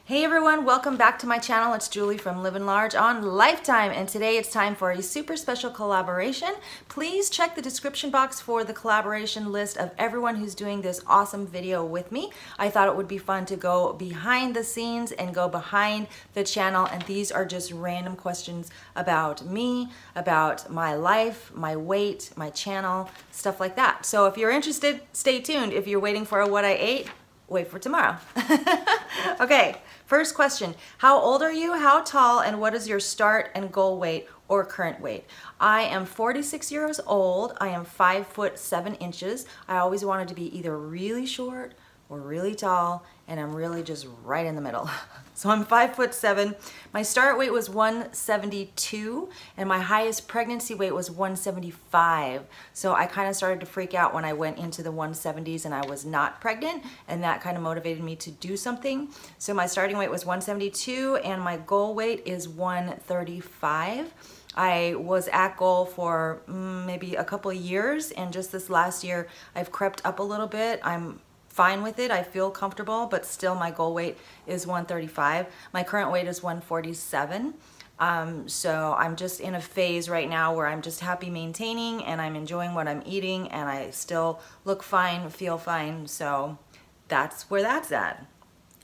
Hey everyone, welcome back to my channel. It's Julie from Living Large on Lifetime, and today it's time for a super special collaboration. Please check the description box for the collaboration list of everyone who's doing this awesome video with me. I thought it would be fun to go behind the scenes and go behind the channel, and these are just random questions about me, about my life, my weight, my channel, stuff like that. So if you're interested, stay tuned. If you're waiting for a what I ate, wait for tomorrow. Okay, first question. How old are you? How tall? And what is your start and goal weight or current weight? I am 46 years old. I am 5'7". I always wanted to be either really short or really tall, and I'm really just right in the middle. So I'm 5'7". My start weight was 172, and my highest pregnancy weight was 175. So I kind of started to freak out when I went into the 170s and I was not pregnant, and that kind of motivated me to do something. So my starting weight was 172, and my goal weight is 135. I was at goal for maybe a couple of years, and just this last year I've crept up a little bit. I'm fine with it. I feel comfortable, but still my goal weight is 135. My current weight is 147. So I'm just in a phase right now where I'm just happy maintaining, and I'm enjoying what I'm eating, and I still look fine, feel fine. So that's where that's at.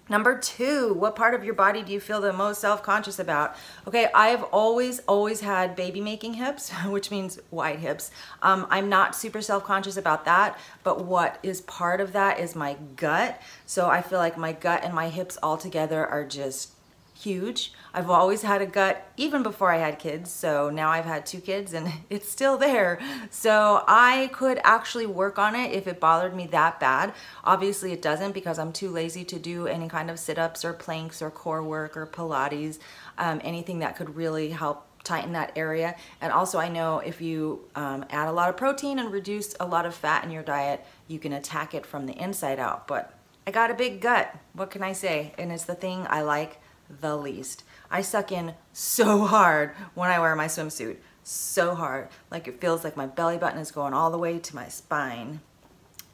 Number two, what part of your body do you feel the most self-conscious about? Okay, I've always had baby making hips, which means wide hips. I'm not super self-conscious about that, but what is part of that is my gut. So I feel like my gut and my hips all together are just huge. I've always had a gut even before I had kids, so now I've had 2 kids and it's still there. So I could actually work on it if it bothered me that bad. Obviously it doesn't, because I'm too lazy to do any kind of sit-ups or planks or core work or Pilates, anything that could really help tighten that area. And also I know if you add a lot of protein and reduce a lot of fat in your diet, you can attack it from the inside out. But I got a big gut, what can I say? And it's the thing I like the least. I suck in so hard when I wear my swimsuit, so hard. Like it feels like my belly button is going all the way to my spine.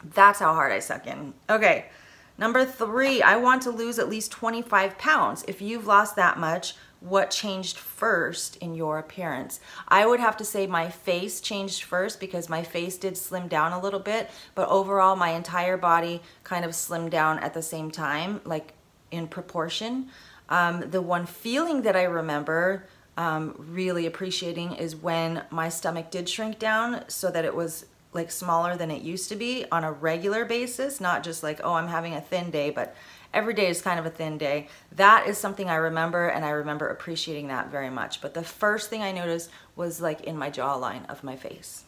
That's how hard I suck in. Okay, number 3, I want to lose at least 25 pounds. If you've lost that much, what changed first in your appearance? I would have to say my face changed first, because my face did slim down a little bit, but overall my entire body kind of slimmed down at the same time, like in proportion. The one feeling that I remember really appreciating is when my stomach did shrink down so that it was like smaller than it used to be on a regular basis, not just like, oh, I'm having a thin day, but every day is kind of a thin day. That is something I remember, and I remember appreciating that very much. But the first thing I noticed was like in my jawline of my face.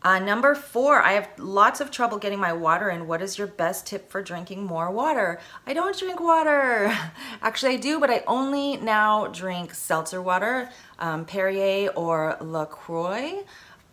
Number 4, I have lots of trouble getting my water in. What is your best tip for drinking more water? I don't drink water. Actually, I do, but I only now drink seltzer water, Perrier or LaCroix.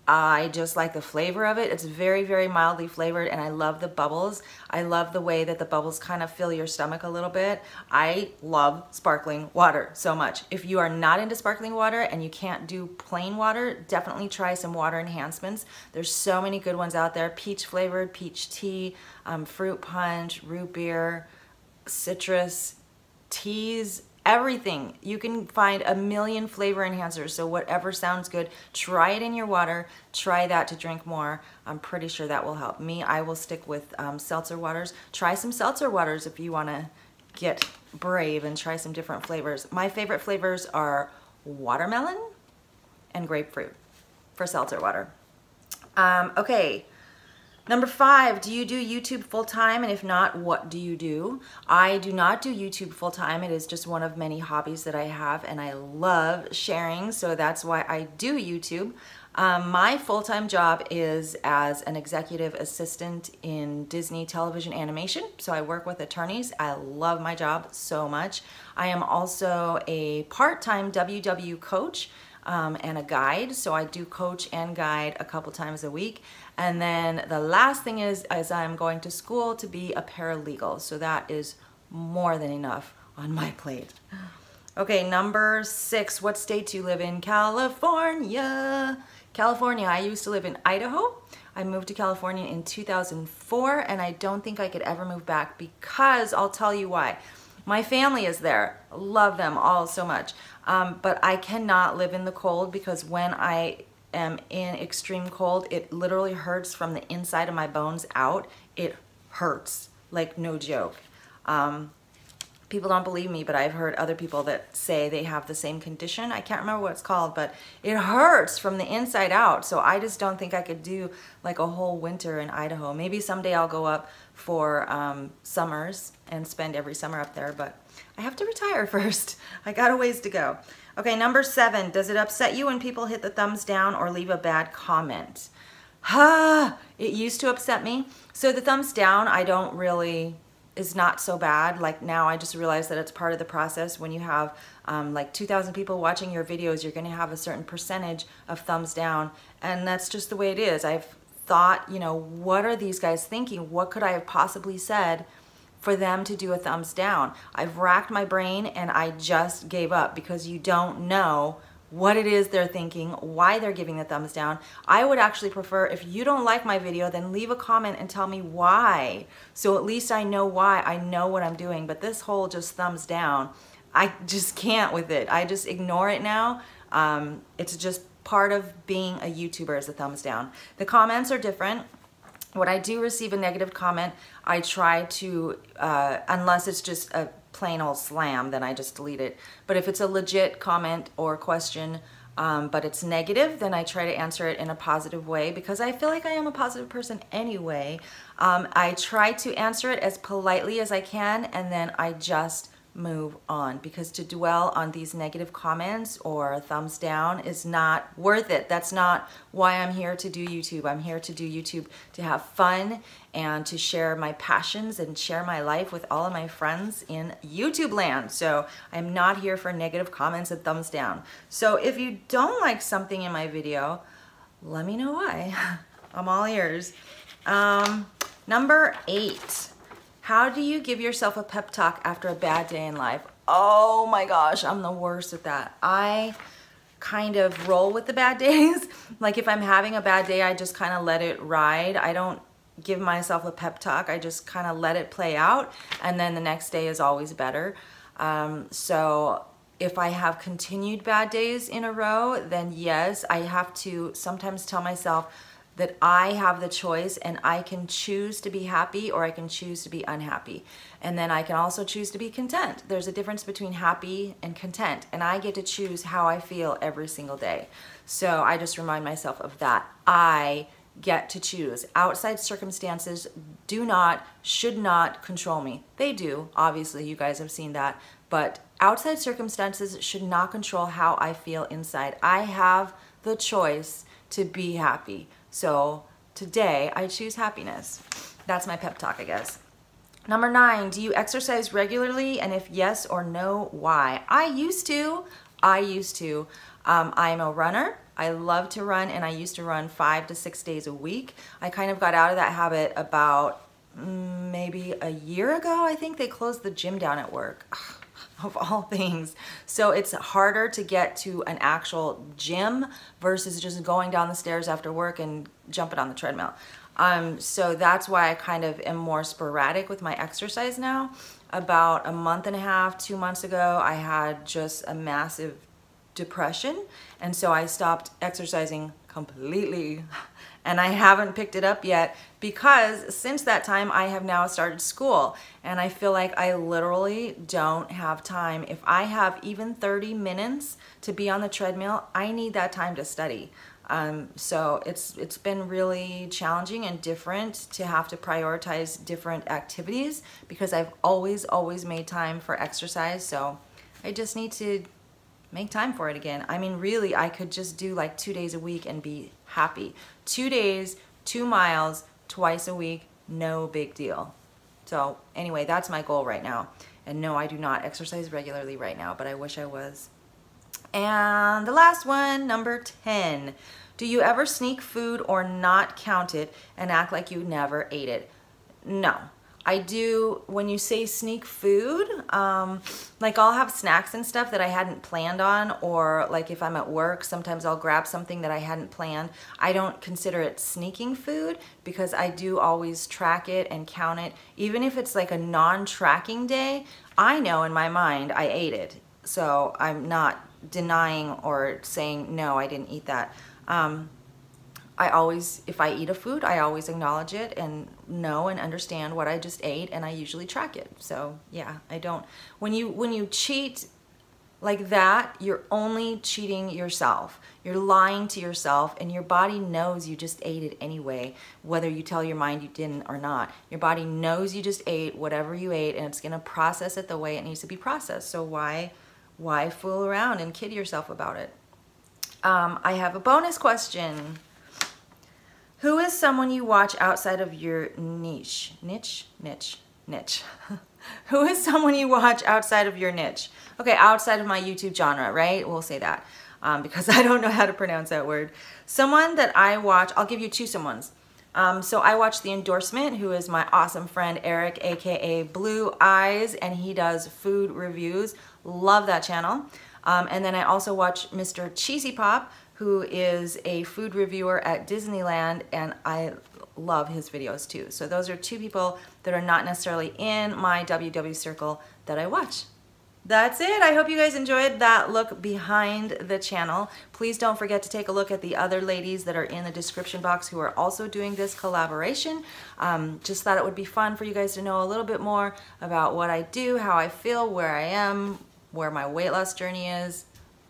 I just like the flavor of it. It's very, very mildly flavored, and I love the bubbles. I love the way that the bubbles kind of fill your stomach a little bit. I love sparkling water so much. If you are not into sparkling water and you can't do plain water, definitely try some water enhancements. There's so many good ones out there. Peach flavored, peach tea, fruit punch, root beer, citrus, teas, everything. You can find a million flavor enhancers, so whatever sounds good, try it in your water. Try that to drink more. I'm pretty sure that will help me. I will stick with seltzer waters. Try some seltzer waters if you want to get brave and try some different flavors. My favorite flavors are watermelon and grapefruit for seltzer water. Okay. Number 5, do you do YouTube full-time? And if not, what do you do? I do not do YouTube full-time. It is just one of many hobbies that I have, and I love sharing, so that's why I do YouTube. My full-time job is as an executive assistant in Disney television animation, so I work with attorneys. I love my job so much. I am also a part-time WW coach and a guide, so I do coach and guide a couple times a week. And then the last thing is I'm going to school to be a paralegal, so that is more than enough on my plate. Okay, number 6, what state do you live in? California. California, I used to live in Idaho. I moved to California in 2004, and I don't think I could ever move back, because I'll tell you why. My family is there. Love them all so much. But I cannot live in the cold because when I am in extreme cold, it literally hurts from the inside of my bones out. It hurts, like no joke. People don't believe me, but I've heard other people that say they have the same condition. I can't remember what it's called, but it hurts from the inside out. So I just don't think I could do like a whole winter in Idaho. Maybe someday I'll go up for summers and spend every summer up there, but I have to retire first. I got a ways to go. Okay, number 7, does it upset you when people hit the thumbs down or leave a bad comment? It used to upset me. So the thumbs down, I don't really, is not so bad. Like now I just realized that it's part of the process. When you have like 2,000 people watching your videos, you're gonna have a certain percentage of thumbs down, and that's just the way it is. I've thought, you know, what are these guys thinking? What could I have possibly said for them to do a thumbs down? I've racked my brain and I just gave up because you don't know what it is they're thinking, why they're giving the thumbs down. I would actually prefer, if you don't like my video, then leave a comment and tell me why. So at least I know why, I know what I'm doing. But this whole just thumbs down, I just can't with it. I just ignore it now. It's just part of being a YouTuber is a thumbs down. The comments are different. When I do receive a negative comment, I try to, unless it's just a plain old slam, then I just delete it. But if it's a legit comment or question, but it's negative, then I try to answer it in a positive way because I feel like I am a positive person anyway. I try to answer it as politely as I can, and then I just move on, because to dwell on these negative comments or thumbs down is not worth it. That's not why I'm here to do YouTube. I'm here to do YouTube to have fun and to share my passions and share my life with all of my friends in YouTube land. So I'm not here for negative comments and thumbs down. So if you don't like something in my video, let me know why. I'm all ears. Number 8. How do you give yourself a pep talk after a bad day in life? Oh my gosh, I'm the worst at that. I kind of roll with the bad days. Like if I'm having a bad day, I just kind of let it ride. I don't give myself a pep talk. I just kind of let it play out, and then the next day is always better. So if I have continued bad days in a row, then yes, I have to sometimes tell myself that I have the choice and I can choose to be happy or I can choose to be unhappy. And then I can also choose to be content. There's a difference between happy and content, and I get to choose how I feel every single day. So I just remind myself of that. I get to choose. Outside circumstances do not, should not control me. They do, obviously, you guys have seen that, but outside circumstances should not control how I feel inside. I have the choice to be happy. So today I choose happiness. That's my pep talk, I guess. Number 9, do you exercise regularly? And if yes or no, why? I used to. I'm a runner. I love to run, and I used to run 5 to 6 days a week. I kind of got out of that habit about maybe a year ago. I think they closed the gym down at work. Of all things. So it's harder to get to an actual gym versus just going down the stairs after work and jumping on the treadmill. So that's why I kind of am more sporadic with my exercise now. About a month and a half, 2 months ago, I had just a massive depression, and so I stopped exercising completely. And I haven't picked it up yet because since that time I have now started school, and I feel like I literally don't have time. If I have even 30 minutes to be on the treadmill, I need that time to study. So it's been really challenging and different to have to prioritize different activities because I've always made time for exercise. So I just need to make time for it again. I mean, really, I could just do like 2 days a week and be happy. 2 days, 2 miles, twice a week, no big deal. So anyway, that's my goal right now. And no, I do not exercise regularly right now, but I wish I was. And the last one, number 10. Do you ever sneak food or not count it and act like you never ate it? No. I do, when you say sneak food, like I'll have snacks and stuff that I hadn't planned on, or like if I'm at work, sometimes I'll grab something that I hadn't planned. I don't consider it sneaking food because I do always track it and count it. Even if it's like a non-tracking day, I know in my mind I ate it. So I'm not denying or saying, no, I didn't eat that. I always, if I eat a food, I always acknowledge it and know and understand what I just ate, and I usually track it. So yeah, I don't, when you cheat like that, you're only cheating yourself. You're lying to yourself, and your body knows you just ate it anyway, whether you tell your mind you didn't or not. Your body knows you just ate whatever you ate, and it's gonna process it the way it needs to be processed. So why fool around and kid yourself about it? I have a bonus question. Who is someone you watch outside of your niche? Who is someone you watch outside of your niche? Okay, outside of my YouTube genre, right? We'll say that because I don't know how to pronounce that word. Someone that I watch, I'll give you two someones. So I watch The Endorsement, who is my awesome friend Eric, aka Blue Eyes, and he does food reviews. Love that channel. And then I also watch Mr. Cheesy Pop, who is a food reviewer at Disneyland, and I love his videos too. So those are two people that are not necessarily in my WW circle that I watch. That's it. I hope you guys enjoyed that look behind the channel. Please don't forget to take a look at the other ladies that are in the description box who are also doing this collaboration. Just thought it would be fun for you guys to know a little bit more about what I do, how I feel, where I am, where my weight loss journey is,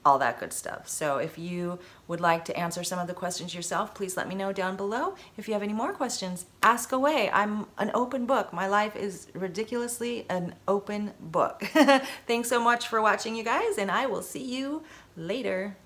all that good stuff. So if you would like to answer some of the questions yourself, please let me know down below. If you have any more questions, ask away. I'm an open book. My life is ridiculously an open book. Thanks so much for watching, you guys, and I will see you later.